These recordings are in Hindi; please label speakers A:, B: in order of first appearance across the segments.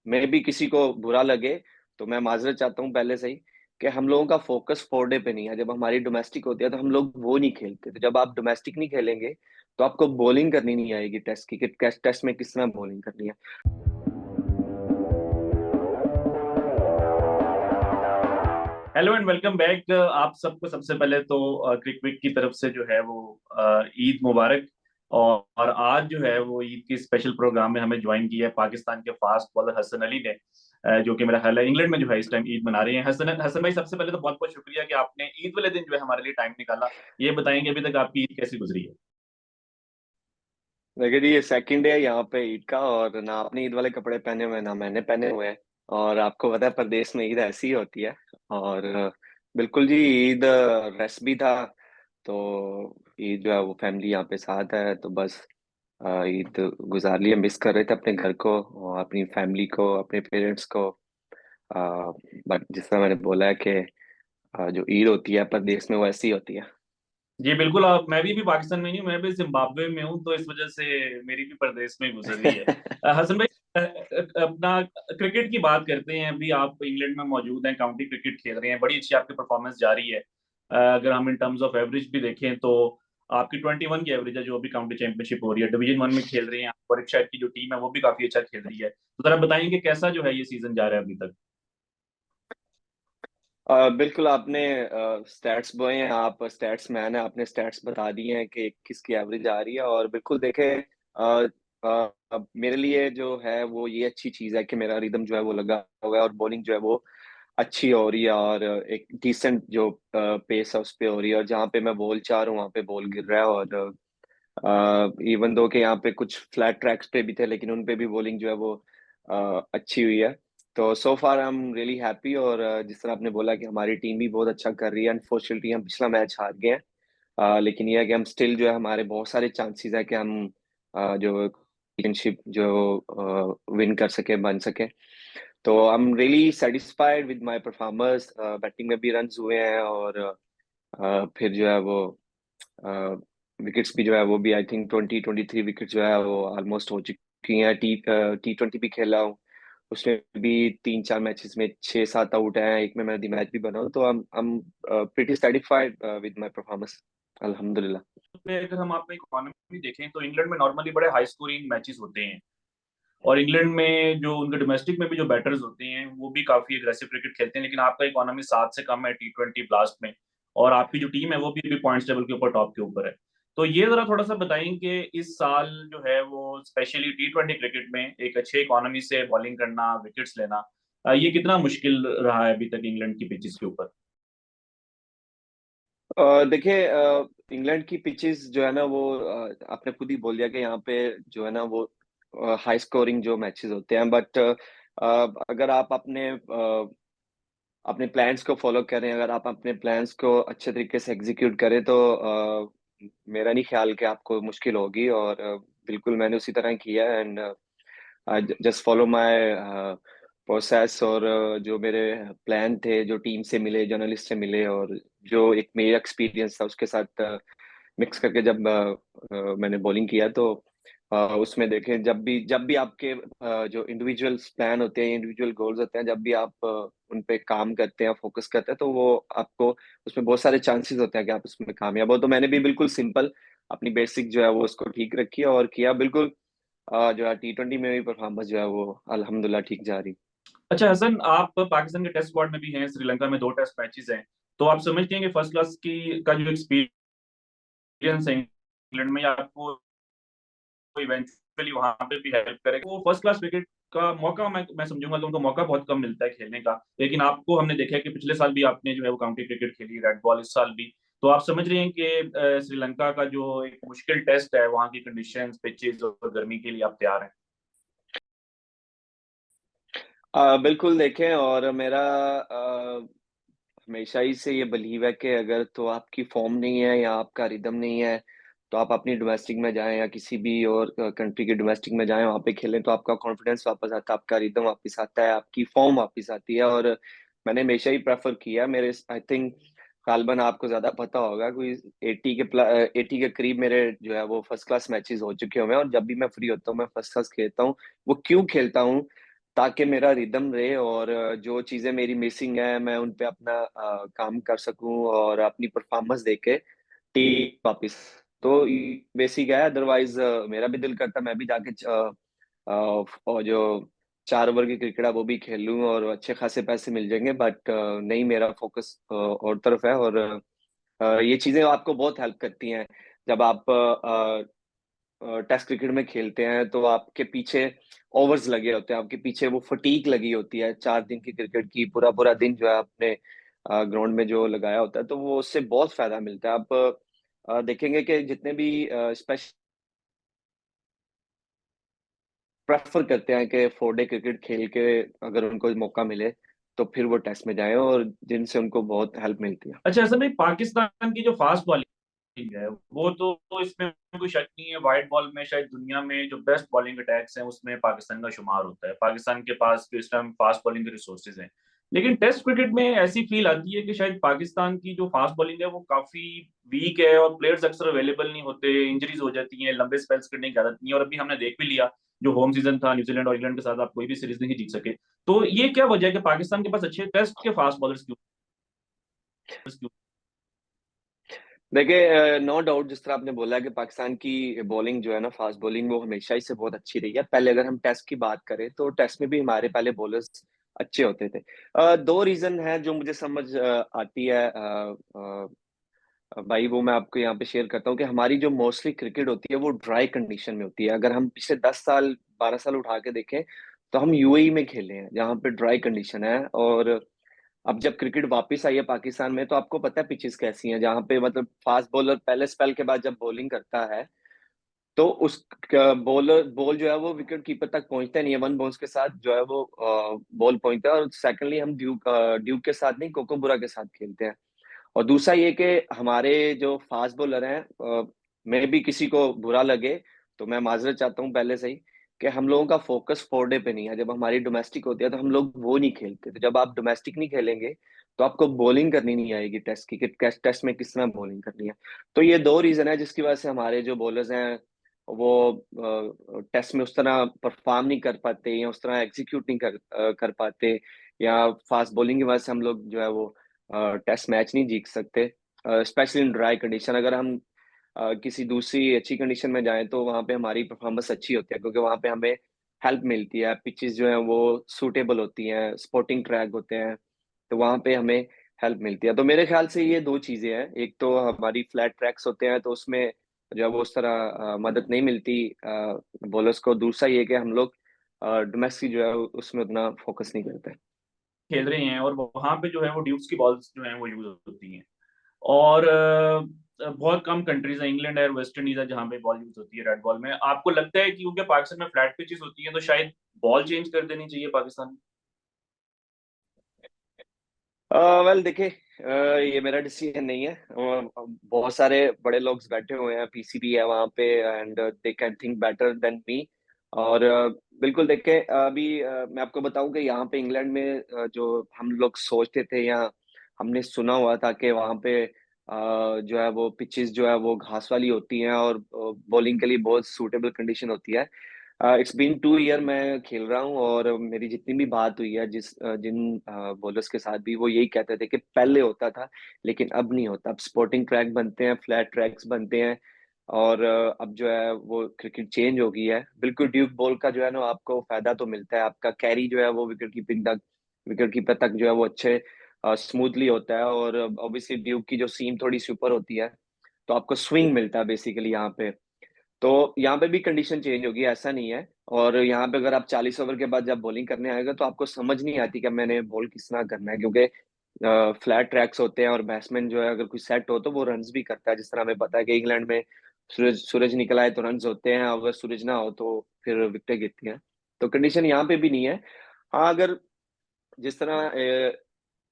A: मे भी किसी को बुरा लगे, तो मैं माजरत चाहता हूँ पहले से ही कि हम लोगों का फोकस 4 डे पे नहीं है। जब हमारी डोमेस्टिक होती है तो हम लोग वो नहीं खेलते। तो जब आप डोमेस्टिक नहीं खेलेंगे तो आपको बॉलिंग करनी नहीं आएगी। टेस्ट क्रिकेट, टेस्ट में किस तरह बॉलिंग करनी है।
B: Hello and welcome back. आप सबको सबसे पहले तो क्रिकविक की तरफ से जो है वो ईद मुबारक। और आज जो है वो ईद की स्पेशल प्रोग्राम में हमें ज्वाइन किया है पाकिस्तान के फास्ट बॉलर हसन अली ने, जो कि मेरा ख्याल है इंग्लैंड में जो है इस टाइम ईद मना रहे हैं। हसन हसन भाई, सबसे पहले तो बहुत बहुत शुक्रिया कि आपने ईद वाले दिन जो है हमारे लिए टाइम निकाला। ये बताएंगे अभी तक आपकी ईद कैसी गुजरी है?
A: देखिए जी, ये सेकंड डे है यहाँ पे ईद का, और ना आपने ईद वाले कपड़े पहने हुए हैं ना मैंने पहने हुए हैं। और आपको पता है प्रदेश में ईद ऐसी ही होती है। और बिल्कुल जी, ईद रेस्ट भी था। तो ईद जो है वो फैमिली यहाँ पे साथ है, तो बस ईद गुजार लिए। मिस कर रहे थे अपने घर को और अपनी फैमिली को, अपने पेरेंट्स को। बट जिस तरह मैंने बोला है कि जो ईद होती है प्रदेश में वो ऐसी होती है।
B: जी बिल्कुल। आप, मैं भी पाकिस्तान में नहीं हूँ, मैं भी जिम्बाब्वे में हूँ, तो इस वजह से मेरी भी परदेश में गुजर रही है। हसन भाई, अपना क्रिकेट की बात करते हैं। अभी आप इंग्लैंड में मौजूद हैं, काउंटी क्रिकेट खेल रहे हैं, बड़ी अच्छी आपकी परफॉर्मेंस जारी है। अगर हम इन टर्म्स ऑफ एवरेज भी देखें तो आपकी 21 की एवरेज है, जो अभी काउंटी चैंपियनशिप हो रही है, डिवीजन वन में खेल रहे हैं आप, और एक शायद की जो टीम है वो भी काफी अच्छा खेल रही है। तो जरा बताएंगे कैसा जो है ये सीजन जा रहा है अभी तक?
A: बिल्कुल, आपने स्टैट्स बोए हैं, आप स्टैट्स मैन है, आपने स्टैट्स बता दिए हैं कि किसकी एवरेज आ रही है। और बिल्कुल देखें, मेरे लिए जो है वो ये अच्छी चीज़ है कि मेरा रिदम जो है वो लगा हुआ है और बॉलिंग जो है वो अच्छी हो रही है। और एक डिसेंट जो पेस है उस पे हो रही है। और जहाँ पे मैं बॉल चाह रहा हूँ वहाँ पे बॉल गिर रहा है। और इवन दो कि यहाँ पे कुछ फ्लैट ट्रैक्स पे भी थे, लेकिन उन पे भी बॉलिंग जो है वो अच्छी हुई है। तो सो फार आई एम रियली हैप्पी। और जिस तरह आपने बोला कि हमारी टीम भी बहुत अच्छा कर रही है। अनफॉर्चुनेटली हम पिछला मैच हार गए हैं, लेकिन ये है कि हम स्टिल जो है हमारे बहुत सारे चांसेस है कि हम जो चैंपियनशिप जो विन कर सके, बन सके। तो I am really satisfied with my performers. Batting में भी रन्स हुए हैं, और फिर जो है वो विकेट्स भी जो है वो भी आई थिंक 20-23 विकेट जो है वो ऑलमोस्ट हो चुकी हैं। T20 भी खेला हूँ, उसमें भी 3-4 मैचेस में 6-7 आउट हैं, एक में मैं दी मैच भी बना हूँ। तो I'm pretty satisfied with my performance, अल्हम्दुलिल्लाह।
B: पे अगर हम आपका इकोनॉमी देखें तो इंग्लैंड में नॉर्मली बड़े हाई स्कोरिंग मैचेस होते हैं, और इंग्लैंड में जो उनके डोमेस्टिक में भी जो बैटर्स होते हैं वो भी काफी अग्रेसिव क्रिकेट खेलते हैं, लेकिन आपका इकोनॉमी 7 से कम है T20 ब्लास्ट में। और आपकी जो टीम है वो भी पॉइंट्स टेबल के ऊपर टॉप के ऊपर है। तो ये जरा थोड़ा सा बताएं कि इस साल जो है वो स्पेशली T20 क्रिकेट में एक अच्छे इकोनॉमी से बॉलिंग करना, विकेट्स लेना, ये कितना मुश्किल रहा है अभी तक इंग्लैंड की पिचेस के ऊपर?
A: देखिए, इंग्लैंड की पिचेस जो है ना वो आपने खुद ही बोल दिया कि यहाँ पे जो है ना वो हाई स्कोरिंग जो मैचेस होते हैं। बट अगर आप अपने प्लान्स को फॉलो करें, अगर आप अपने प्लान्स को अच्छे तरीके से एग्जीक्यूट करें, तो मेरा नहीं ख्याल कि आपको मुश्किल होगी। और बिल्कुल मैंने उसी तरह किया है। And just follow my process. और जो मेरे प्लान थे, जो टीम से मिले, जर्नलिस्ट से मिले, और जो एक मेरा एक्सपीरियंस था उसके साथ मिक्स करके जब मैंने बॉलिंग किया, तो उसमें देखें, जब भी आपके जो इंडिविजुअल प्लान होते हैं, इंडिविजुअल गोल्स होते हैं, जब भी आप उन पे काम करते हैं, फोकस करते हैं, तो वो आपको उसमें बहुत सारे चांसेस होते हैं कि आप उसमें कामयाब हो। तो मैंने भी बिल्कुल सिंपल अपनी बेसिक जो है वो उसको ठीक रखी और किया बिल्कुल। जो है T20 में भी परफॉर्मेंस जो है वो अल्हम्दुलिल्लाह ठीक जा रही।
B: अच्छा हसन, आप पाकिस्तान के टेस्ट स्क्वाड में भी हैं, श्रीलंका में 2 टेस्ट मैचेस हैं, तो आप समझते हैं कि फर्स्ट क्लास की का जो एक्सपीरियंस है इंग्लैंड में, या आपको इवेंचुअली वहां पे भी हेल्प करेगा? वो फर्स्ट क्लास क्रिकेट का मौका, मैं समझूंगा कि उनको मौका बहुत कम मिलता है खेलने का, लेकिन आपको हमने देखा है कि पिछले साल भी आपने जो है वो काउंटी क्रिकेट खेली, रेड बॉल, इस साल भी। तो आप समझ रहे हैं कि श्रीलंका का जो एक मुश्किल टेस्ट है, वहां की कंडीशंस, पिचेस और गर्मी के लिए आप तैयार हैं?
A: बिल्कुल देखें, और मेरा हमेशा ही से ये बिलीव है कि अगर तो आपकी फॉर्म नहीं है या आपका रिदम नहीं है, तो आप अपनी डोमेस्टिक में जाएं या किसी भी और कंट्री के डोमेस्टिक में जाएं, वहाँ पे खेलें, तो आपका कॉन्फिडेंस वापस आता है, आपका रिदम वापस आता है, आपकी फॉर्म वापस आती है। और मैंने हमेशा ही प्रेफर किया। मेरे आई थिंक गालबन आपको ज्यादा पता होगा, कोई 80 के करीब मेरे जो है वो फर्स्ट क्लास मैचेस हो चुके हुए हैं। और जब भी मैं फ्री होता हूँ मैं फर्स्ट क्लास खेलता हूँ। वो क्यों खेलता हूँ? ताकि मेरा रिदम रहे और जो चीज़ें मेरी मिसिंग है मैं उन पे अपना काम कर सकूं और अपनी परफॉर्मेंस देके टी वापिस। तो बेसिक है, अदरवाइज मेरा भी दिल करता मैं भी जाके और जो 4 ओवर की क्रिकेट है वो भी खेल लूं और अच्छे खासे पैसे मिल जाएंगे, बट नहीं, मेरा फोकस और तरफ है। और ये चीजें आपको बहुत हेल्प करती हैं जब आप टेस्ट क्रिकेट में खेलते हैं, तो आपके पीछे ओवर्स लगे होते हैं, आपके पीछे वो फटीक लगी होती है 4 दिन की क्रिकेट की, पूरा पूरा दिन जो है आपने ग्राउंड में जो लगाया होता है, तो वो उससे बहुत फायदा मिलता है। आप देखेंगे कि जितने भी स्पेशल प्रेफर करते हैं कि 4 डे क्रिकेट खेल के अगर उनको मौका मिले तो फिर वो टेस्ट में जाएं, और जिनसे उनको बहुत हेल्प मिलती है।
B: अच्छा, ऐसा भाई पाकिस्तान की जो फास्ट बॉलिंग है वो तो इसमें कोई शक नहीं है, वाइट बॉल में शायद दुनिया में जो बेस्ट बॉलिंग अटैक्स हैं उसमें पाकिस्तान का शुमार होता है। पाकिस्तान के पास तो इस टाइम फास्ट बॉलिंग के रिसोर्सेज हैं। लेकिन टेस्ट क्रिकेट में ऐसी फील आती है कि शायद पाकिस्तान की जो फास्ट बॉलिंग है वो काफी वीक है और प्लेयर्स अक्सर अवेलेबल नहीं होते, इंजरीज हो जाती हैं, लंबे स्पेल्स करने की आदत नहीं है। और अभी हमने देख भी लिया, जो होम सीजन था न्यूजीलैंड और इंग्लैंड के साथ, आप कोई भी सीरीज नहीं जीत सके। तो ये क्या वजह है कि पाकिस्तान के पास अच्छे टेस्ट के फास्ट बॉलर्स क्यों?
A: देखिए, नो डाउट, जिस तरह आपने बोला कि पाकिस्तान की बॉलिंग जो है ना, फास्ट बॉलिंग, वो हमेशा ही से बहुत अच्छी रही है। पहले अगर हम टेस्ट की बात करें तो टेस्ट में भी हमारे पहले बॉलर्स अच्छे होते थे। दो रीजन है जो मुझे समझ आती है, भाई, वो मैं आपको यहाँ पे शेयर करता हूँ कि हमारी जो मोस्टली क्रिकेट होती है वो ड्राई कंडीशन में होती है। अगर हम पिछले 10 साल 12 साल उठा के देखें तो हम यूएई में खेले हैं जहाँ पे ड्राई कंडीशन है। और अब जब क्रिकेट वापस आई है पाकिस्तान में तो आपको पता है पिचेस कैसी हैं, जहाँ पे मतलब फास्ट बॉलर पहले स्पेल के बाद जब बॉलिंग करता है तो उस बॉलर बॉल जो है वो विकेट कीपर तक पहुंचता नहीं है, वन बाउंस के साथ जो है वो बॉल पहुंचता है। और सेकंडली हम ड्यूक के साथ नहीं, कोकोबुरा के साथ खेलते हैं। और दूसरा ये कि हमारे जो फास्ट बॉलर हैं, मैं भी किसी को बुरा लगे तो मैं माजरत चाहता हूँ पहले से ही, कि हम लोगों का फोकस 4 डे पे नहीं है। जब हमारी डोमेस्टिक होती है तो हम लोग वो नहीं खेलते। तो जब आप डोमेस्टिक नहीं खेलेंगे तो आपको बॉलिंग करनी नहीं आएगी टेस्ट की, कि टेस्ट में किस तरह बॉलिंग करनी है। तो ये दो रीजन है जिसकी वजह से हमारे जो बॉलर्स हैं वो टेस्ट में उस तरह परफॉर्म नहीं कर पाते या उस तरह एग्जीक्यूट नहीं कर पाते, या फास्ट बॉलिंग की वजह से हम लोग जो है वो टेस्ट मैच नहीं जीत सकते, स्पेशली इन ड्राई कंडीशन। अगर हम किसी दूसरी अच्छी कंडीशन में जाएं तो वहां पे हमारी परफॉर्मेंस अच्छी होती है, क्योंकि वहां पे हमें हेल्प मिलती है, पिचेस जो है वो सूटेबल होती हैं, स्पोर्टिंग ट्रैक होते हैं, तो वहां पे हमें हेल्प मिलती है। तो मेरे ख्याल से ये दो चीजें हैं, एक तो हमारी फ्लैट ट्रैक्स होते हैं तो उसमें जो है वो उस तरह मदद नहीं मिलती बॉलर्स को। दूसरा ये कि हम लोग डोमेस्टिक जो है उसमें उतना फोकस नहीं करते।
B: खेल रहे हैं और वहां पे जो है वो ड्यूक्स की बॉल्स जो है वो यूज होती हैं। और बहुत कम कंट्रीज है, इंग्लैंड है, वेस्ट इंडीज है, जहां पे बॉल यूज होती है रेड बॉल में। आपको लगता है कि क्योंकि पाकिस्तान में फ्लैट पिचेस होती हैं तो शायद बॉल चेंज कर देनी चाहिए पाकिस्तान
A: वेल देखिए, ये मेरा डिसीजन नहीं है। बहुत सारे बड़े लोग बैठे हुए हैं, पीसीबी है वहाँ पे, and they can think better than me. और बिल्कुल देखें, अभी मैं आपको बताऊं कि यहाँ पे इंग्लैंड में जो हम लोग सोचते थे या हमने सुना हुआ था कि वहाँ पे जो है वो पिचेस जो है वो घास वाली होती हैं और बॉलिंग के लिए बहुत सूटेबल कंडीशन होती है। इट्स बीन 2 ईयर मैं खेल रहा हूँ, और मेरी जितनी भी बात हुई है जिन बॉलर्स के साथ भी, वो यही कहते थे कि पहले होता था लेकिन अब नहीं होता। अब स्पोर्टिंग ट्रैक बनते हैं, फ्लैट ट्रैक्स बनते हैं, और अब जो है वो क्रिकेट चेंज हो गई है बिल्कुल। ड्यूक बॉल का जो है ना आपको फायदा तो मिलता है, आपका कैरी जो है वो विकेट कीपर तक जो है वो अच्छे स्मूथली होता है। और ऑब्वियसली ड्यूक की जो सीम थोड़ी सी ऊपर होती है तो आपको स्विंग मिलता है बेसिकली यहाँ पे। तो यहाँ पे भी कंडीशन चेंज होगी, ऐसा नहीं है। और यहाँ पे अगर आप 40 ओवर के बाद जब बॉलिंग करने आएगा तो आपको समझ नहीं आती कि मैंने बॉल किस तरह करना है, क्योंकि फ्लैट ट्रैक्स होते हैं और बैट्समैन जो है अगर कोई सेट हो तो वो रन्स भी करता है। जिस तरह हमें पता है कि इंग्लैंड में सूरज सूरज निकल आए तो रन्स होते हैं, अगर सूरज ना हो तो फिर विकेटें गिरती हैं। तो कंडीशन यहाँ पे भी नहीं है। हाँ, अगर जिस तरह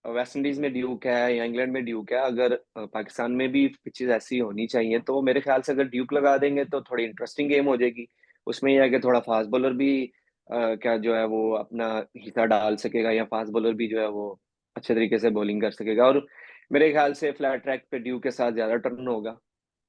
A: वेस्ट इंडीज में ड्यूक है या इंग्लैंड में ड्यूक है, अगर पाकिस्तान में भी पिचेस ऐसी होनी चाहिए तो मेरे ख्याल से अगर ड्यूक लगा देंगे तो थोड़ी इंटरेस्टिंग गेम हो जाएगी। उसमें यह है कि थोड़ा फास्ट बॉलर भी क्या जो है वो अपना हिस्सा डाल सकेगा, या फास्ट बॉलर भी जो है वो अच्छे तरीके से बॉलिंग कर सकेगा। और मेरे ख्याल से फ्लैट ट्रैक पे ड्यूक के साथ ज्यादा टर्न होगा।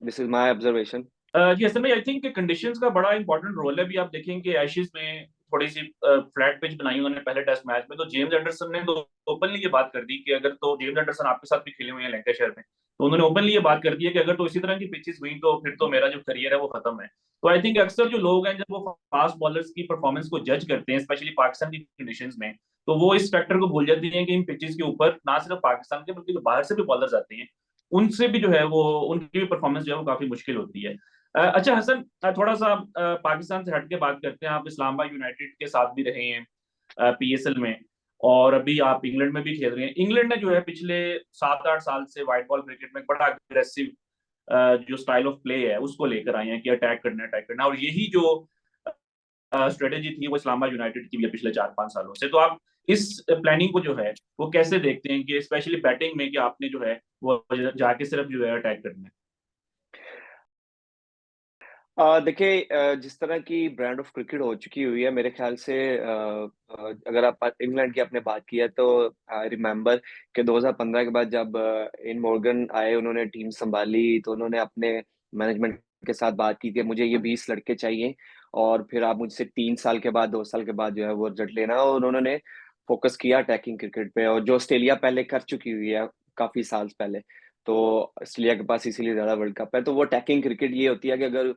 A: This is my observation.
B: जी, असल में आई थिंक कंडीशंस का बड़ा इंपॉर्टेंट रोल है। भी आप देखें कि एशेज में थोड़ी सी फ्लैट पिच बनाई उन्होंने पहले टेस्ट मैच में, तो जेम्स एंडरसन ने तो ओपनली ये बात कर दी कि अगर, तो जेम्स एंडरसन आपके साथ भी खेले हुए हैं लैंकाशायर में, तो उन्होंने ओपनली ये बात कर दी है कि अगर तो इसी तरह की पिचेस हुई तो फिर तो मेरा जो करियर है वो खत्म है। तो आई थिंक अक्सर जो लोग हैं जब वो फास्ट बॉलर्स की परफॉर्मेंस को जज करते हैं, स्पेशली पाकिस्तान की कंडीशंस में, तो वो इस फैक्टर को भूल जाती हैं कि इन पिचेस के ऊपर ना सिर्फ पाकिस्तान के बल्कि जो बाहर से भी बॉलर्स आते हैं, उनसे भी जो है वो, उनकी भी परफॉर्मेंस जो है वो काफी मुश्किल होती है। अच्छा हसन, थोड़ा सा पाकिस्तान से हट के बात करते हैं। आप इस्लामाबाद यूनाइटेड के साथ भी रहे हैं पीएसएल में, और अभी आप इंग्लैंड में भी खेल रहे हैं। इंग्लैंड ने जो है पिछले 7-8 साल से व्हाइट बॉल क्रिकेट में बड़ा अग्रेसिव जो स्टाइल ऑफ प्ले है उसको लेकर आए हैं कि अटैक करना, और यही जो स्ट्रेटेजी थी वो इस्लामाबाद यूनाइटेड की भी है पिछले 4-5 सालों से। तो आप इस प्लानिंग को जो है वो कैसे देखते हैं कि स्पेशली बैटिंग में, कि आपने जो है वो जाके सिर्फ जो है अटैक करना है?
A: देखिए, जिस तरह की ब्रांड ऑफ क्रिकेट हो चुकी हुई है, मेरे ख्याल से अगर आप इंग्लैंड की आपने बात की है तो आई रिमेंबर कि 2015 के बाद जब इन मॉर्गन आए, उन्होंने टीम संभाली, तो उन्होंने अपने मैनेजमेंट के साथ बात की कि मुझे ये 20 लड़के चाहिए और फिर आप मुझसे 3 साल के बाद, 2 साल के बाद जो है वो रिजल्ट लेना। और उन्होंने फोकस किया अटैकिंग क्रिकेट पे, और जो ऑस्ट्रेलिया पहले कर चुकी हुई है काफी साल पहले। तो ऑस्ट्रेलिया के पास इसीलिए ज्यादा वर्ल्ड कप है। तो वो अटैकिंग क्रिकेट ये होती है कि अगर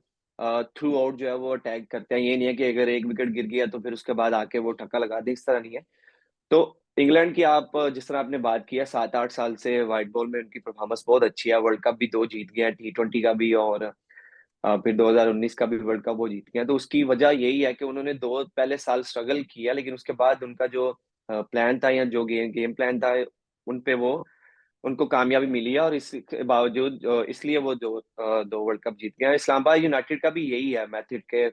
A: थ्रू आउट जो है वो अटैक करते हैं। ये नहीं है कि अगर एक विकेट गिर गया तो फिर उसके बाद आके वो छक्का लगा दे, इस तरह नहीं है। तो इंग्लैंड की आप जिस तरह आपने बात की है, 7-8 साल से व्हाइट बॉल में उनकी परफॉर्मेंस बहुत अच्छी है। वर्ल्ड कप भी 2 जीत गए हैं, T20 का भी, और फिर 2019 का भी वर्ल्ड कप वो जीत गए हैं। तो उसकी वजह यही है कि उन्होंने 2 पहले साल स्ट्रगल किया, लेकिन उसके बाद उनका जो प्लान था या जो गेम प्लान था, उन पे वो उनको कामयाबी मिली है। और इसके बावजूद इसलिए वो 2 वर्ल्ड कप जीत गए हैं। इस्लामाबाद यूनाइटेड का भी यही है मैथड के,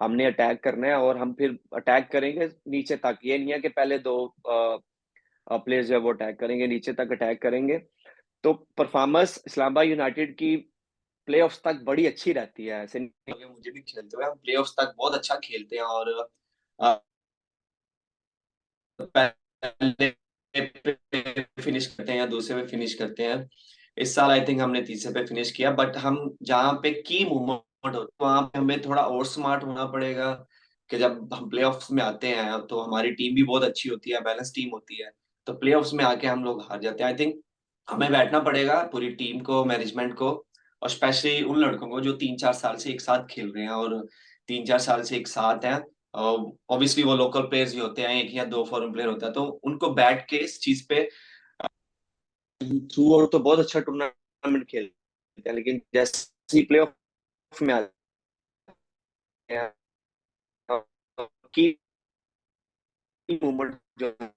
A: हमने अटैक करना है और हम फिर अटैक करेंगे नीचे तक। ये नहीं है कि पहले 2 प्लेयर्स जो है वो अटैक करेंगे, नीचे तक अटैक करेंगे। तो परफॉर्मेंस इस्लामाबाद यूनाइटेड की प्लेऑफ्स तक बड़ी अच्छी रहती है। ऐसे नहीं है कि मुझे भी खेलते हुए, हम प्लेऑफ्स तक बहुत अच्छा खेलते हैं। और पहले पे फिनिश करते हैं या दूसरे पे फिनिश करते हैं। इस साल आई थिंक हमने तीसरे पे फिनिश किया, बट हम जहाँ पे की मूवमेंट हो वहां पे हमें थोड़ा और स्मार्ट होना पड़ेगा कि जब हम प्लेऑफ्स में आते हैं तो हमारी टीम भी बहुत अच्छी होती है, बैलेंस टीम होती है। तो प्लेऑफ्स में आके हम लोग हार जाते हैं। आई थिंक हमें बैठना पड़ेगा पूरी टीम को, मैनेजमेंट को, और स्पेशली उन लड़कों को जो 3-4 साल से एक साथ खेल रहे हैं और 3-4 साल से एक साथ हैं। ऑब्वियसली वो लोकल प्लेयर्स भी होते हैं, एक या दो फॉरेन प्लेयर होता है, तो उनको बैठ के इस चीज पे थ्रू आउट तो बहुत अच्छा टूर्नामेंट खेलते हैं, लेकिन जैसे ही प्ले ऑफ में आते हैं, की मूवमेंट जो है,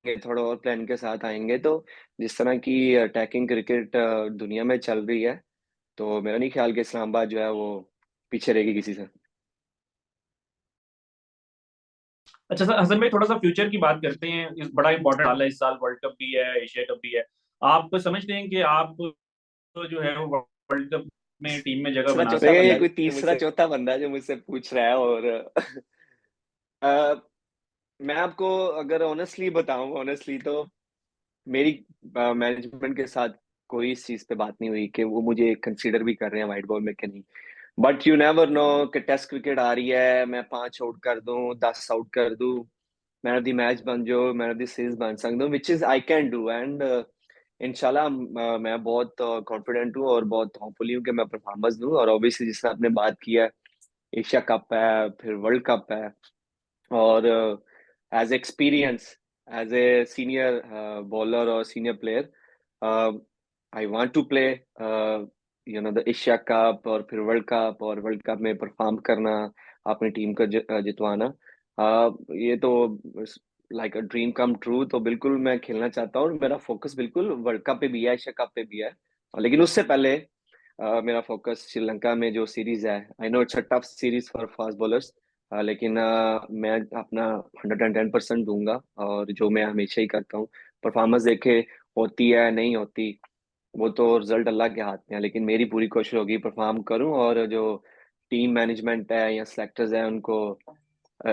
A: थोड़ा और प्लान के साथ आएंगे तो जिस तरह की अटैकिंग क्रिकेट दुनिया में चल रही है, तो मेरा नहीं ख्याल कि इस्लामाबाद जो है वो पीछे रहेगी किसी से।
B: अच्छा सर, हसन भाई थोड़ा सा फ्यूचर की बात करते हैं। इस बड़ा इंपॉर्टेंट साल है, इस साल वर्ल्ड कप भी है, एशिया कप भी है। आप समझते हैं कि आप जो है वो वर्ल्ड कप में टीम में जगह
A: तीसरा
B: बना
A: चौथा
B: सकते
A: बंदा
B: हैं?
A: है, कोई तीसरा चौथा बंदा है जो मुझसे पूछ रहा है। और अ, मैं आपको अगर ऑनेस्टली बताऊं, ऑनेस्टली तो मेरी मैनेजमेंट के साथ कोई इस चीज पे बात नहीं हुई कि वो मुझे कंसीडर भी कर रहे हैं व्हाइट बॉल में कि नहीं। बट यू नेवर नो कि टेस्ट क्रिकेट आ रही है, मैं 5 आउट कर दूं, 10 आउट कर दूं, मैन ऑफ द मैच बन जाओ, मैन ऑफ द सीरीज बन सकता हूँ, which is I can do. And इंशाल्लाह मैं बहुत कॉन्फिडेंट हूँ और बहुत होपफुली हूँ कि मैं परफॉर्मेंस दूँ। और ऑब्वियसली जिस तरह आपने बात की है, एशिया कप है, फिर वर्ल्ड कप है, और as experience, as a senior bowler और senior player, I want to play the Asia cup और फिर वर्ल्ड कप, और वर्ल्ड कप में परफॉर्म करना, अपनी टीम को जितवाना। ये तो like a dream come true. तो बिल्कुल मैं खेलना चाहता हूँ, और मेरा फोकस बिल्कुल वर्ल्ड कप पे भी है, एशिया कप पे भी है। लेकिन उससे पहले मेरा फोकस श्रीलंका में जो सीरीज है, I know it's a TUF series for fast bowlers, लेकिन मैं अपना 110% दूंगा। और जो मैं हमेशा ही करता हूँ, परफॉर्मेंस देखे होती है नहीं होती, वो तो रिजल्ट अल्लाह के हाथ में है। लेकिन मेरी पूरी कोशिश होगी परफॉर्म करूं, और जो टीम मैनेजमेंट है या सेलेक्टर्स है उनको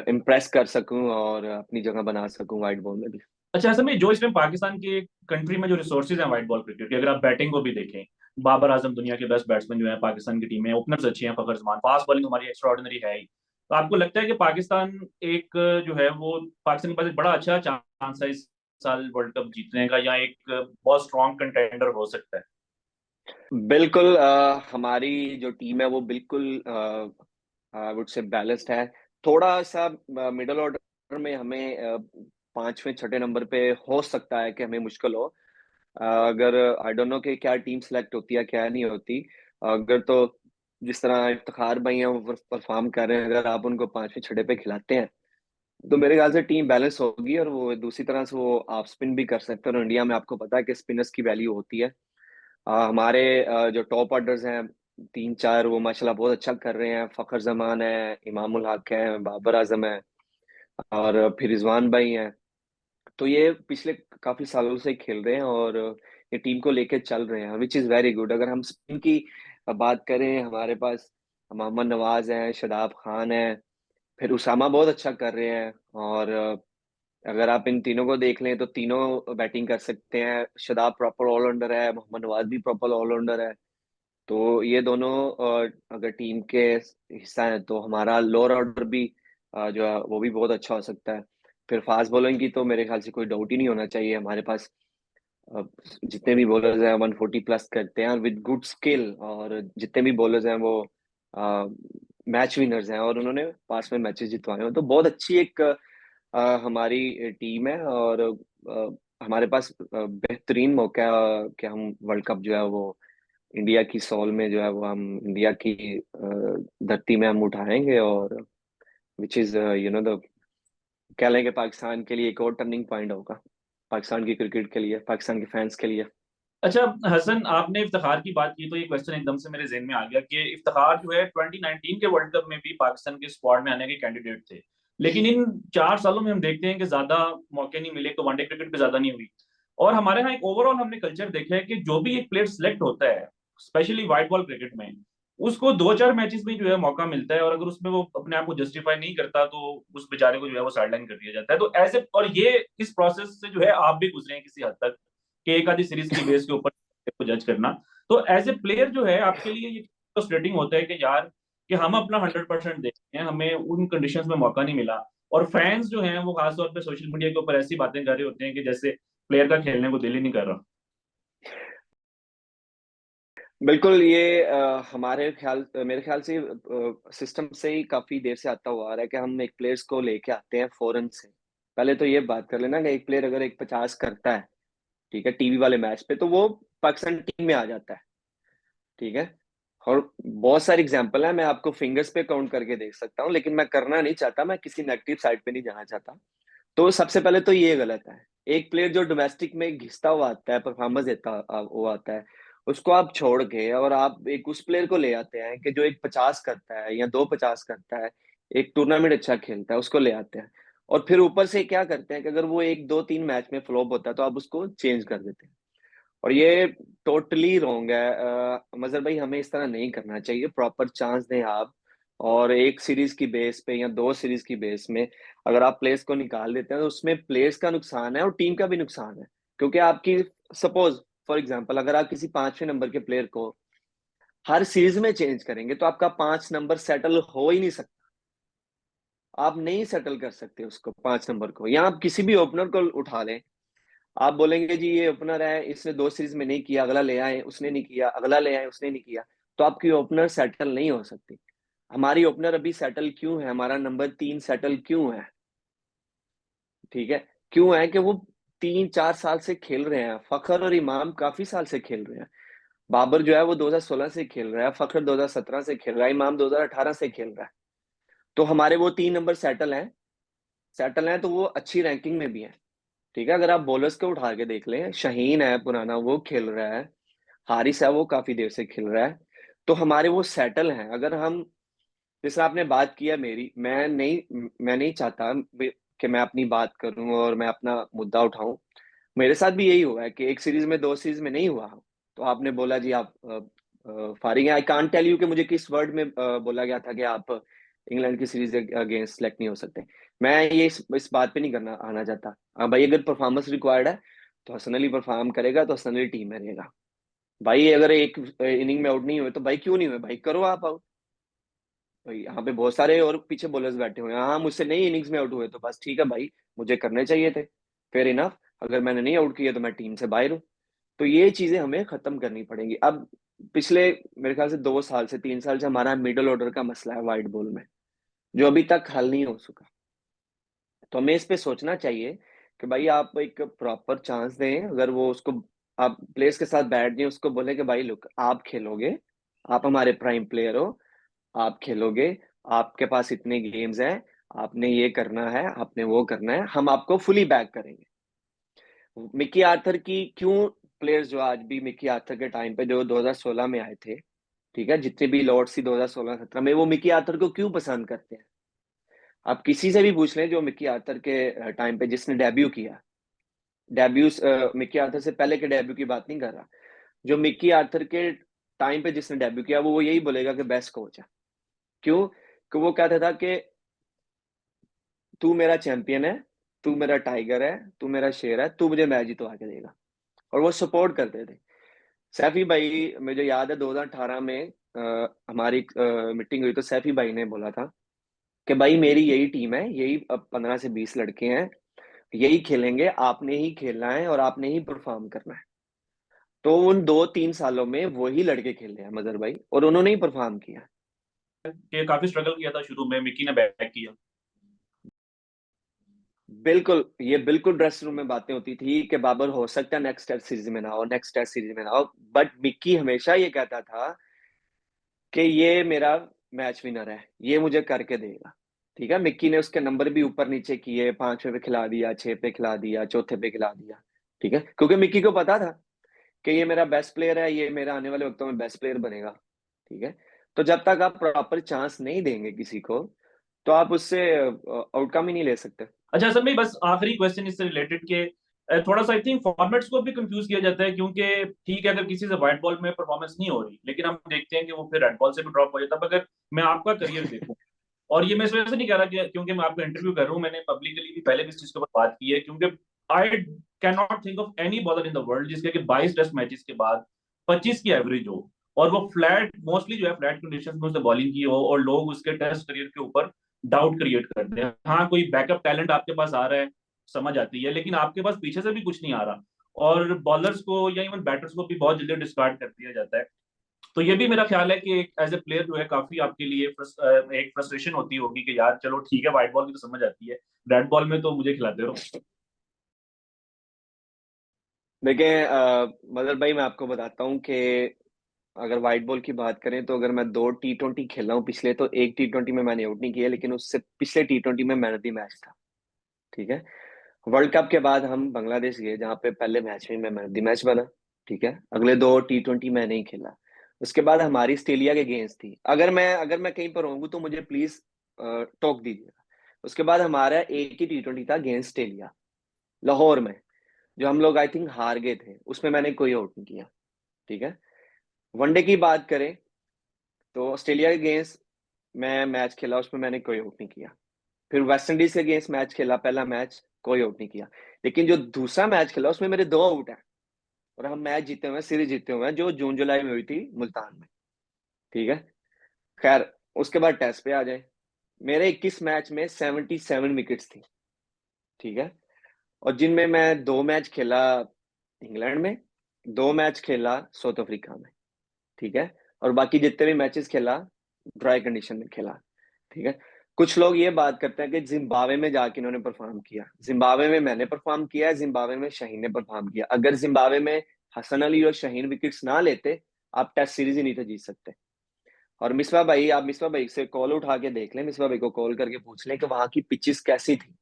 A: इम्प्रेस कर सकूं और अपनी जगह बना सकूं वाइट बॉल में भी।
B: अच्छा, ऐसा में जो इसमें पाकिस्तान की कंट्री में जो रिसोर्सेज हैं वाइट बॉल क्रिकेट के, अगर आप बैटिंग को भी देखें, बाबर आजम दुनिया के बेस्ट बैट्समैन जो है पाकिस्तान की टीम में, ओपनर्स अच्छे हैं, फखर जमान, फास्ट बॉलिंग हमारी एक्स्ट्राऑर्डिनरी है ही। तो आपको लगता है कि पाकिस्तान एक जो है वो, पाकिस्तान के पास एक बड़ा अच्छा चांस है इस साल वर्ल्ड कप जीतने का, या एक बहुत स्ट्रॉन्ग कंटेंडर हो सकता है?
A: बिल्कुल, हमारी जो टीम है वो बिल्कुल आई वुड से बैलेंस्ड है। थोड़ा सा मिडल ऑर्डर में हमें पांचवें छठे नंबर पे हो सकता है कि हमें मुश्किल हो। अगर आई डोंट नो कि क्या टीम सेलेक्ट होती है क्या नहीं होती। अगर तो जिस तरह इफ्तिखार भाई हैं वो परफॉर्म कर रहे हैं, अगर आप उनको पांचवें छठे पे खिलाते हैं तो मेरे ख्याल से टीम बैलेंस होगी, और वो दूसरी तरह से वो आप स्पिन भी कर सकते हैं। और इंडिया में आपको पता है कि स्पिनर्स की वैल्यू होती है। हमारे जो टॉप ऑर्डर्स हैं तीन चार, वो माशाल्लाह बहुत अच्छा कर रहे हैं। फखर जमान है, इमामुल हक है, बाबर आजम है, और फिर रिजवान भाई हैं। तो ये पिछले काफी सालों से खेल रहे हैं और ये टीम को लेके चल रहे हैं, विच इज वेरी गुड। अगर हम स्पिन की बात करें, हमारे पास मोहम्मद नवाज है, शदाब खान है, फिर उसामा बहुत अच्छा कर रहे हैं। और अगर आप इन तीनों को देख लें तो तीनों बैटिंग कर सकते हैं। शदाब प्रॉपर ऑलराउंडर है, मोहम्मद नवाज भी प्रॉपर ऑलराउंडर है। तो ये दोनों अगर टीम के हिस्सा है तो हमारा लोअर ऑर्डर भी जो है वो भी बहुत अच्छा हो सकता है। फिर फास्ट बॉलिंग की तो मेरे ख्याल से कोई डाउट ही नहीं होना चाहिए। हमारे पास अ, जितने भी बॉलर्स हैं 140 प्लस करते हैं विद गुड स्किल, और जितने भी बॉलर्स हैं वो मैच विनर्स हैं और उन्होंने पास में मैचेस जितवाए हैं। तो बहुत अच्छी एक हमारी टीम है, और हमारे पास बेहतरीन मौका है कि हम वर्ल्ड कप जो है वो इंडिया की सॉल में जो है वो हम इंडिया की धरती में हम उठाएंगे। और विच इज द कह लेंगे पाकिस्तान के लिए एक और टर्निंग पॉइंट होगा, पाकिस्तान की क्रिकेट के लिए, पाकिस्तान के फैंस के लिए।
B: अच्छा हसन, आपने इफ्तिखार की बात की तो ये क्वेश्चन एकदम से मेरे जहन में आ गया कि इफ्तिखार जो है 2019 के वर्ल्ड कप में भी पाकिस्तान के स्क्वाड में आने के कैंडिडेट थे, लेकिन इन 4 सालों में हम देखते हैं कि ज्यादा मौके नहीं मिले, तो वनडे क्रिकेट पे ज्यादा नहीं हुई। और हमारे यहाँ एक ओवरऑल हमने कल्चर देखा है कि जो भी एक प्लेयर सिलेक्ट होता है, स्पेशली व्हाइट बॉल क्रिकेट में, उसको 2-4 मैचेस में जो है मौका मिलता है, और अगर उसमें वो अपने आप को जस्टिफाई नहीं करता तो उस बेचारे को जो है वो साइडलाइन कर दिया जाता है। तो ऐसे, और ये इस प्रोसेस से जो है आप भी गुजरे हैं किसी हद तक, कि एक आधी सीरीज की बेस के ऊपर को जज करना। तो एज ए प्लेयर जो है आपके लिए ये फ्रस्ट्रेटिंग होता है कि यार, कि हम अपना 100% देते हैं, हमें उन कंडीशंस में मौका नहीं मिला, और फैंस जो हैं वो खासतौर पे सोशल मीडिया के ऊपर ऐसी बातें कर रहे होते हैं कि जैसे प्लेयर का खेलने को दिल ही नहीं कर रहा।
A: बिल्कुल, ये हमारे ख्याल मेरे ख्याल से सिस्टम से ही काफी देर से आता हुआ आ रहा है कि हम एक प्लेयर्स को लेके आते हैं फॉरेन से। पहले तो ये बात कर लेना कि एक प्लेयर अगर एक 50 करता है, ठीक है, टीवी वाले मैच पे, तो वो पाकिस्तान टीम में आ जाता है। ठीक है। और बहुत सारे एग्जांपल है, मैं आपको फिंगर्स पे काउंट करके देख सकता हूँ, लेकिन मैं करना नहीं चाहता, मैं किसी नेगेटिव साइड पे नहीं जाना चाहता। तो सबसे पहले तो ये गलत है। एक प्लेयर जो डोमेस्टिक में घिसता हुआ आता है, परफॉर्मेंस देता वो आता है, उसको आप छोड़ के और आप एक उस प्लेयर को ले आते हैं कि जो एक 50 करता है या 2 50 करता है, एक टूर्नामेंट अच्छा खेलता है, उसको ले आते हैं। और फिर ऊपर से क्या करते हैं कि अगर वो एक दो तीन मैच में फ्लॉप होता है तो आप उसको चेंज कर देते हैं। और ये टोटली रॉन्ग है। मजहर भाई, हमें इस तरह नहीं करना चाहिए। प्रॉपर चांस दें आप, और एक सीरीज की बेस पे या दो सीरीज की बेस में अगर आप प्लेयर्स को निकाल देते हैं तो उसमें प्लेयर्स का नुकसान है और टीम का भी नुकसान है। क्योंकि आपकी, सपोज फॉर एग्जांपल, अगर आप किसी पांचवें नंबर के प्लेयर को हर सीरीज में चेंज करेंगे तो आपका 5 नंबर सेटल हो ही नहीं सकता। आप नहीं सेटल कर सकते उसको 5 नंबर को, या आप किसी भी ओपनर को उठा लें, आप बोलेंगे जी ये ओपनर है, इसने दो सीरीज में नहीं किया, अगला ले आए उसने नहीं किया, अगला ले आए उसने नहीं किया, तो आपकी ओपनर सेटल नहीं हो सकती। हमारी ओपनर अभी सेटल क्यों है, हमारा नंबर 3 सेटल क्यों है? ठीक है। क्यों है कि वो 3 4 साल से खेल रहे हैं। फखर और इमाम काफी साल से खेल रहे हैं। बाबर जो है वो 2016 से खेल रहा है, फखर 2017 से खेल रहा है, इमाम 2018 से खेल रहा है। तो हमारे वो 3 नंबर सेटल हैं। सेटल हैं तो वो अच्छी रैंकिंग में भी है। ठीक है। अगर आप बॉलर्स को उठा के देख लें, शाहीन है पुराना, वो खेल रहा है, हारिस है वो काफी देर से खेल रहा है, तो हमारे वो सेटल हैं। अगर हम, जैसे आपने बात किया मेरी, मैं नहीं चाहता कि मैं अपनी बात करूं और मैं अपना मुद्दा उठाऊं। मेरे साथ भी यही हुआ है कि एक सीरीज में दो सीरीज में नहीं हुआ। तो आपने बोला जी आप फारिग हैं। आई कांट टेल यू कि मुझे किस वर्ड में बोला गया था कि आप इंग्लैंड की सीरीज अगेंस्ट सेलेक्ट नहीं हो सकते। मैं ये इस बात पे नहीं करना आना चाहता। हाँ भाई, अगर परफॉर्मेंस रिक्वायर्ड है तो हसन अली परफॉर्म करेगा, तो हसन अली टीम में रहेगा। भाई अगर एक इनिंग में आउट नहीं हुए तो भाई क्यों नहीं हुए, भाई करो आप आउट। भाई यहाँ पे बहुत सारे और पीछे बॉलर्स बैठे हुए हैं, हाँ मुझसे नहीं इनिंग्स में आउट हुए तो बस ठीक है भाई, मुझे करने चाहिए थे, फेयर इनफ। अगर मैंने नहीं आउट किया तो मैं टीम से बाहर हूँ। तो ये चीजें हमें खत्म करनी पड़ेंगी अब। पिछले मेरे ख्याल से 2 साल से 3 साल से हमारा मिडिल ऑर्डर का मसला है वाइट बॉल में, जो अभी तक हल नहीं हो सका। तो हमें इस पे सोचना चाहिए कि भाई आप एक प्रॉपर चांस दें, अगर वो उसको आप प्लेयर्स के साथ बैठ जाए, उसको बोले कि भाई लुक आप खेलोगे, आप हमारे प्राइम प्लेयर हो, आप खेलोगे, आपके पास इतने गेम्स हैं, आपने ये करना है, आपने वो करना है, हम आपको फुली बैक करेंगे। मिकी आर्थर की क्यों प्लेयर्स जो आज भी मिकी आर्थर के टाइम पे जो 2016 में आए थे, ठीक है, जितने भी लॉर्ड्स थी 2016-17 में, वो मिकी आर्थर को क्यों पसंद करते हैं? आप किसी से भी पूछ लें जो मिकी आर्थर के टाइम पे जिसने डेब्यू किया, डेब्यू मिकी आर्थर से पहले के डेब्यू की बात नहीं कर रहा, जो मिकी आर्थर के टाइम पे जिसने डेब्यू किया वो यही बोलेगा कि बेस्ट कोच है। क्यों? कि वो कहता था कि तू मेरा चैंपियन है, तू मेरा टाइगर है, तू मेरा शेर है, तू मुझे मैच जितवा के देगा। और वो सपोर्ट करते थे। सैफी भाई मुझे याद है 2018 में हमारी मीटिंग हुई तो सैफी भाई ने बोला था कि भाई मेरी यही टीम है, यही अब 15 से 20 लड़के हैं, यही खेलेंगे, आपने ही खेलना है और आपने ही परफॉर्म करना है। तो उन 2-3 सालों में वही लड़के खेले हैं मजर भाई, और उन्होंने ही परफॉर्म किया।
B: कि काफी स्ट्रगल किया था शुरू में, मिकी ने बैक किया।
A: बिल्कुल, ये बिल्कुल ड्रेसिंग रूम में बातें होती थी कि बाबर हो सकता है नेक्स्ट टेस्ट सीरीज में ना हो, नेक्स्ट टेस्ट सीरीज में ना हो, बट मिक्की हमेशा ये कहता था कि ये मेरा मैच विनर है, ये मुझे करके देगा। ठीक है, मिक्की ने उसके नंबर भी ऊपर नीचे किए, 5वें पे खिला दिया, 6 पे खिला दिया, चौथे पे खिला दिया। ठीक है, क्योंकि मिक्की को पता था कि ये मेरा बेस्ट प्लेयर है, ये मेरा आने वाले वक्तों में बेस्ट प्लेयर बनेगा। ठीक है, तो जब तक आप प्रॉपर चांस नहीं देंगे किसी को, तो आप उससे आउटकम ही नहीं ले सकते।
B: अच्छा सर, मैं बस आखिरी क्वेश्चन इससे रिलेटेड के थोड़ा सा आई थिंक फॉर्मेट्स को भी कंफ्यूज किया जाता है, क्योंकि ठीक है अगर किसी से व्हाइट बॉल में परफॉर्मेंस नहीं हो रही, लेकिन हम देखते हैं कि वो फिर रेड बॉल से भी ड्रॉप हो जाता है। अब अगर मैं आपका करियर देखूं, और ये मैं इस वजह से नहीं कह रहा कि क्योंकि मैं आपको इंटरव्यू कर रहा हूँ, मैंने पब्लिकली भी पहले भी इस चीज के ऊपर बात की है, क्योंकि I can not think of any bowler in the world जिसके कि 22 टेस्ट मैचेस के बाद 25 की एवरेज हो, और वो फ्लैट मोस्टली जो है फ्लैट कंडीशंस में उसने बॉलिंग की हो, और लोग उसके टेस्ट करियर के ऊपर डाउट क्रिएट करते हैं। हाँ, कोई बैकअप टैलेंट आपके पास आ रहा है, समझ आती है, लेकिन आपके पास पीछे से भी कुछ नहीं आ रहा, और बॉलर्स को या इवन बैटर्स को भी बहुत जल्दी डिस्कार्ड कर दिया जाता है। तो ये भी मेरा ख्याल है कि एक एज ए प्लेयर जो है काफी आपके लिए एक फ्रस्ट्रेशन होती होगी कि यार चलो ठीक है, व्हाइट बॉल की तो समझ आती है, रेड बॉल में तो मुझे खिलाते रहो।
A: देखिए मदर भाई, मैं आपको बताता हूँ कि अगर व्हाइट बॉल की बात करें तो अगर मैं 2 T20 खेला हूँ पिछले, तो एक T20 में मैंने आउट नहीं किया, लेकिन उससे पिछले T20 में मैन ऑफ द मैच था। ठीक है, वर्ल्ड कप के बाद हम बांग्लादेश गए जहाँ पे पहले मैच में मैं मैन ऑफ द मैच बना। ठीक है, अगले 2 T20 मैं नहीं खेला। उसके बाद हमारी ऑस्ट्रेलिया के अगेंस्ट थी, अगर मैं कहीं पर होंगी तो मुझे प्लीज टोक दीजिएगा। उसके बाद हमारा एक ही T20 था अगेंस्ट ऑस्ट्रेलिया, लाहौर में, जो हम लोग आई थिंक हार गए थे, उसमें मैंने कोई आउट नहीं किया। ठीक है, वनडे की बात करें तो ऑस्ट्रेलिया के अगेंस्ट मैं मैच खेला, उसमें मैंने कोई आउट नहीं किया। फिर वेस्ट इंडीज के अगेंस्ट मैच खेला, पहला मैच, कोई आउट नहीं किया। लेकिन जो दूसरा मैच खेला उसमें मेरे 2 आउट हैं, और हम मैच जीते हुए हैं, सीरीज जीते हुए हैं, जो जून जुलाई में हुई थी मुल्तान में। ठीक है, खैर उसके बाद टेस्ट पे आ जाए। मेरे 21 मैच में 77 विकेट्स थी। ठीक है, और जिनमें मैं 2 मैच खेला इंग्लैंड में, 2 मैच खेला साउथ अफ्रीका में। ठीक है, और बाकी जितने भी मैचेस खेला ड्राई कंडीशन में खेला। ठीक है, कुछ लोग ये बात करते हैं कि जिम्बाब्वे में जाके इन्होंने परफॉर्म किया। जिम्बाब्वे में मैंने परफॉर्म किया है, जिम्बाब्वे में शाहीन ने परफॉर्म किया। अगर जिम्बाब्वे में हसन अली और शाहीन विकेट्स ना लेते, आप टेस्ट सीरीज ही नहीं थे जीत सकते। और मिसबा भाई, आप मिसबा भाई से कॉल उठा के देख लें, मिसबा भाई को कॉल करके पूछ लें कि वहां की पिचेस कैसी थी।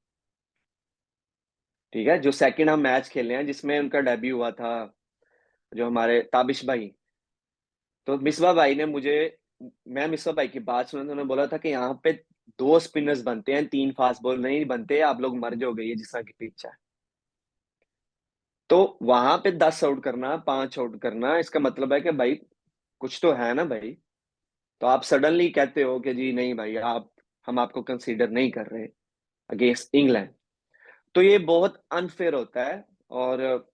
A: ठीक है, जो सेकंड हम मैच खेले हैं जिसमें उनका डेब्यू हुआ था, जो हमारे ताबिश भाई, तो मिसबा भाई ने मुझे, मैं मिसबा भाई की बात सुना तो उन्होंने बोला था कि यहाँ पे 2 स्पिनर्स बनते हैं, 3 फास्ट बॉल नहीं बनते, आप लोग मर जाओगे, ये जिस तरह की पिच है। तो वहां पे 10 आउट करना, 5 आउट करना, इसका मतलब है कि भाई कुछ तो है ना भाई। तो आप सडनली कहते हो कि जी नहीं भाई, आप हम आपको कंसीडर नहीं कर रहे अगेंस्ट इंग्लैंड। तो ये बहुत अनफेयर होता है और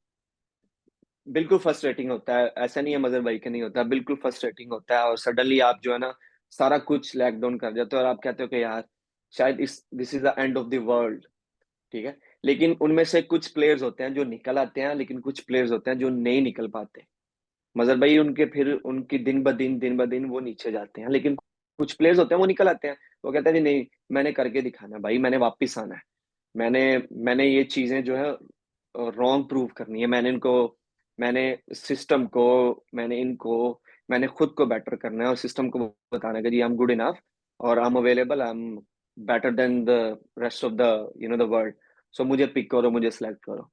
A: बिल्कुल फ्रस्ट्रेटिंग होता है। ऐसा नहीं है मजर भाई के नहीं होता, बिल्कुल फ्रस्ट्रेटिंग होता है। और सडनली आप जो है ना सारा कुछ लैक डाउन कर जाते हो और आप कहते हो कि यार शायद इस this is the end of the world. ठीक है, लेकिन उनमें से कुछ प्लेयर्स होते हैं जो निकल आते हैं, लेकिन कुछ प्लेयर्स होते हैं जो नहीं निकल पाते। मजर भाई उनके फिर उनकी दिन ब दिन वो नीचे जाते हैं, लेकिन कुछ प्लेयर्स होते हैं वो निकल आते हैं। वो कहते हैं जी नहीं, मैंने करके दिखाना भाई, मैंने वापस आना है, मैंने मैंने ये चीजें जो है रॉन्ग प्रूव करनी है। मैंने सिस्टम को, मैंने इनको, मैंने खुद को बेटर करना है और सिस्टम को बताना है कि जी आई एम गुड इनफ और I am available, I am better than the rest of the the world. So मुझे पिक करो, मुझे सिलेक्ट करो।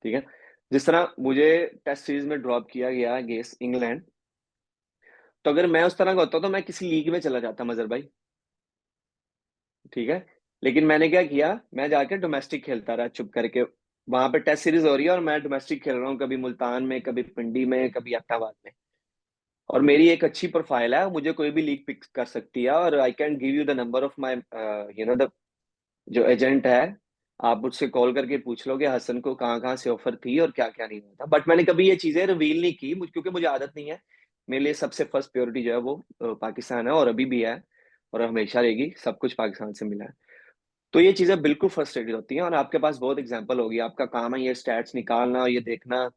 A: ठीक है, जिस तरह मुझे टेस्ट सीरीज में ड्रॉप किया गया अगेंस्ट इंग्लैंड, तो अगर मैं उस तरह का होता तो मैं किसी लीग में चला जाता मजर भाई। ठीक है, लेकिन मैंने क्या किया, मैं जाके डोमेस्टिक खेलता रहा चुप करके। वहां पे टेस्ट सीरीज हो रही है और मैं डोमेस्टिक खेल रहा हूँ, कभी मुल्तान में, कभी पिंडी में, कभी अहमदाबाद में। और मेरी एक अच्छी प्रोफाइल है, मुझे कोई भी लीग पिक कर सकती है और I can give you the number of my the जो एजेंट है। आप मुझसे कॉल करके पूछ लो कि हसन को कहाँ कहाँ से ऑफर थी और क्या क्या नहीं हुआ था। बट मैंने कभी ये चीजें रिवील नहीं की, क्योंकि मुझे आदत नहीं है। मेरे लिए सबसे फर्स्ट प्योरिटी जो है वो पाकिस्तान है और अभी भी है और हमेशा रहेगी। सब कुछ पाकिस्तान से मिला है। तो ये चीजें बिल्कुल फ्रस्ट्रेटेड होती हैं और आपके पास बहुत एग्जांपल होगी। आपका काम है ये स्टैट्स निकालना और ये देखना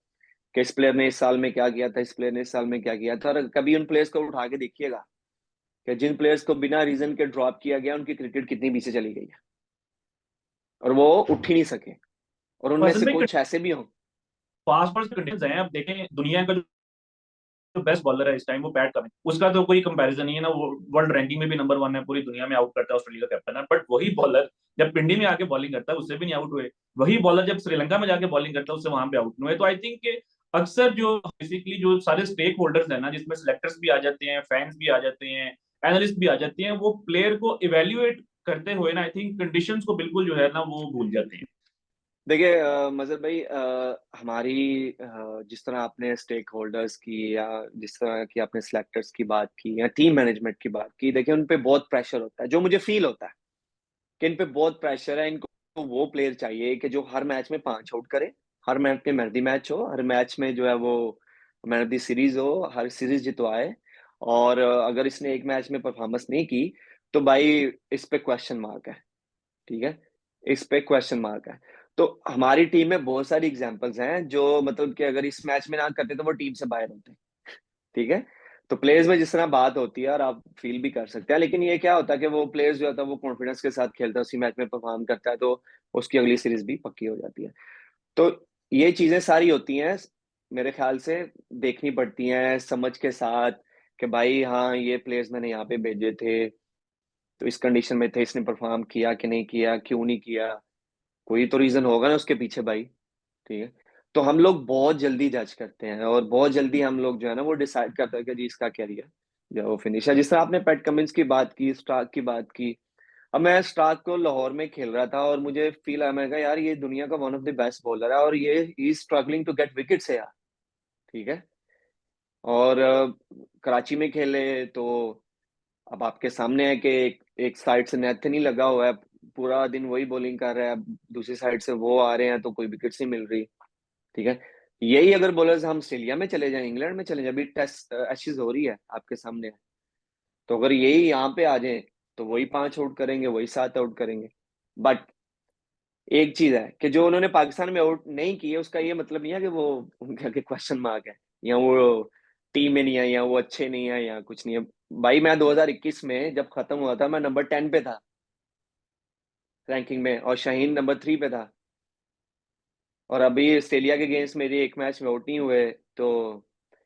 A: कि इस प्लेयर ने इस साल में क्या किया था, इस प्लेयर ने इस साल में क्या किया था। और कभी उन प्लेयर्स को उठा के देखिएगा कि जिन प्लेयर्स को बिना रीजन के ड्रॉप किया गया उनकी क्रिकेट कितनी पीछे चली गई है और वो उठ ही नहीं सके। और
B: तो
A: उनमें
B: असल
A: से
B: में
A: कुछ ऐसे भी हों।
B: पास पास कंडीशन है। अब देखें दुनिया का जो बेस्ट बॉलर है इस टाइम वो पैट कमिंस, उसका तो कोई कंपैरिजन नहीं है ना। वो वर्ल्ड रैंकिंग में भी नंबर 1 है, पूरी दुनिया में आउट करता है, ऑस्ट्रेलिया का कैप्टन है। बट वही बॉलर जब पिंडी में आके बॉलिंग करता है उससे भी नहीं आउट हुए। वही बॉलर जब श्रीलंका में जाके बॉलिंग करता है उससे वहां पे आउट नहीं हुए। तो आई थिंक कि अक्सर जो बेसिकली जो सारे स्टेक होल्डर्स है ना, जिसमें सिलेक्टर्स भी आ जाते हैं, फैंस भी आ जाते हैं, एनालिस्ट भी आ जाते हैं, वो प्लेयर को इवेल्युएट करते हुए ना आई थिंक कंडीशंस को बिल्कुल जो है ना वो भूल जाते हैं।
A: देखिए मजहर भाई, हमारी जिस तरह आपने स्टेक होल्डर्स की या जिस तरह की आपने सिलेक्टर्स की बात की या टीम मैनेजमेंट की बात की, देखिए उन पे बहुत प्रेशर होता है। जो मुझे फील होता है कि इन पे बहुत प्रेशर है। इनको वो प्लेयर चाहिए कि जो हर मैच में 5 आउट करे, हर मैच में मैन ऑफ द मैच हो, हर मैच में जो है वो मैन ऑफ द सीरीज हो, हर सीरीज जितवाए। और अगर इसने एक मैच में परफॉर्मेंस नहीं की तो भाई इस पे क्वेश्चन मार्क है। ठीक है, इस पे क्वेश्चन मार्क है। तो हमारी टीम में बहुत सारी एग्जांपल्स हैं जो मतलब कि अगर इस मैच में ना करते तो वो टीम से बाहर होते। ठीक है, तो प्लेयर्स में जिस तरह बात होती है और आप फील भी कर सकते हैं, लेकिन ये क्या होता है कि वो प्लेयर्स जो होता है वो कॉन्फिडेंस के साथ खेलता है, उसी मैच में परफॉर्म करता है तो उसकी अगली सीरीज भी पक्की हो जाती है। तो ये चीजें सारी होती हैं, मेरे ख्याल से देखनी पड़ती हैं समझ के साथ कि भाई हाँ ये प्लेयर्स मैंने यहाँ पे भेजे थे तो इस कंडीशन में थे, इसने परफॉर्म किया कि नहीं किया, क्यों नहीं किया, कोई तो रीजन होगा ना उसके पीछे भाई। ठीक है, तो हम लोग बहुत जल्दी जज करते हैं और बहुत जल्दी हम लोग जो है ना वो डिसाइड करते हैं कि जी इसका कैरियर जो है वो फिनिश है। जिस तरह आपने पैट कमिंस की बात की, स्टार्क की बात की। अब मैं स्टार्क को लाहौर में खेल रहा था और मुझे फील आया, मैं कहा यार ये दुनिया का one of the best bowler है और ये ही स्ट्रगलिंग टू गेट विकेट्स है यार। ठीक है, और कराची में खेले तो अब आपके सामने है कि एक साइड से नेथ नहीं लगा हुआ है, पूरा दिन वही बॉलिंग कर रहा है, दूसरी साइड से वो आ रहे हैं तो कोई विकेट्स नहीं मिल रही। ठीक है, यही अगर बॉलर्स हम ऑस्ट्रेलिया में चले जाएं, इंग्लैंड में चले जाएं, अभी टेस्ट एशेज हो रही है आपके सामने है, तो अगर यही यहाँ पे आ जाए तो वही 5 आउट करेंगे, वही 7 आउट करेंगे। बट एक चीज है कि जो उन्होंने पाकिस्तान में आउट नहीं किए उसका ये मतलब नहीं है कि वो उनके आगे क्वेश्चन मार्क है या वो टीम में नहीं है या वो अच्छे नहीं है या कुछ नहीं है। भाई मैं 2021 में जब खत्म हुआ था मैं नंबर 10 पे था रैंकिंग में और शाहीन नंबर 3 पे था। और अभी ऑस्ट्रेलिया के गेम्स मेरे एक मैच में आउट नहीं हुए। तो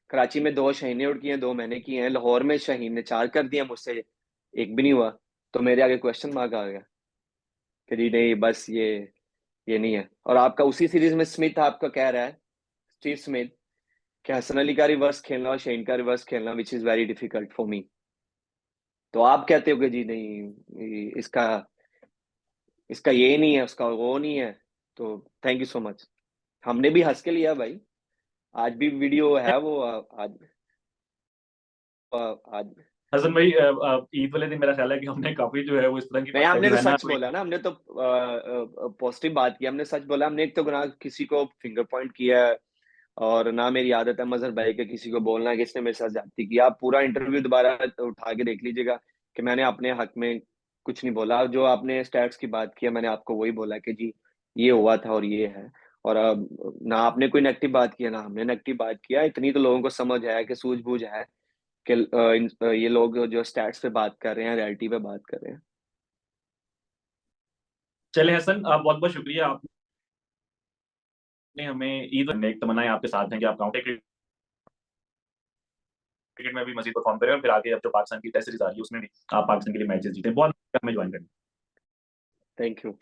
A: कराची में 2 शाहीन ने आउट किए हैं, 2 मैंने किए हैं। लाहौर में शाहीन ने 4 कर दिया, मुझसे एक भी नहीं हुआ। तो मेरे आगे क्वेश्चन मार्क आ गया कि जी नहीं बस ये नहीं है। और आपका उसी सीरीज में स्मिथ आपका कह रहा है, स्टीव स्मिथ, कि हसन अली का रिवर्स खेलना और शेन का रिवर्स खेलना which is very difficult for me. तो आप कहते हो कि जी नहीं इसका इसका ये नहीं है, उसका वो नहीं है। तो थैंक यू सो मच, हमने भी हंस के लिया भाई। आज भी वीडियो है वो आज आज
B: हसन भाई, ईद वाले दिन मेरा ख्याल है कि हमने काफी जो है वो इस तरह की
A: नहीं, हमने
B: पर्सपेक्टिव
A: तो
B: है ना
A: सच
B: कोई।
A: बोला ना, हमने तो पॉजिटिव बात की, हमने सच बोला, हमने एक तो ना किसी को फिंगर पॉइंट किया है, और ना मेरी आदत है मजहर भाई के किसी को बोलना कि इसने मेरे साथ ज्यादती की। आप पूरा इंटरव्यू दोबारा उठा के देख लीजिएगा कि मैंने अपने हक में कुछ नहीं बोला। जो आपने स्टैट्स की बात की है, मैंने आपको वही बोला कि जी ये हुआ था और ये है। और ना आपने कोई नेगेटिव बात की है, ना हमने नेगेटिव बात किया। इतनी तो लोगों को समझ है कि सूझबूझ है कि ये लोग जो स्टैट्स पे बात कर रहे हैं, रियलिटी पे बात कर रहे हैं।
B: चले हसन, बहुत बहुत शुक्रिया, आपने हमें ईद में एक तमन्ना आपके साथ हैं कि आप काउंटी क्रिकेट में भी मजीद परफॉर्म करें, और फिर आगे अब जो पाकिस्तान की टेस्ट सीरीज आ रही है उसमें भी आप पाकिस्तान के लिए मैचेस जीते। बहुत हमें ज्वाइन करें।
A: Thank you.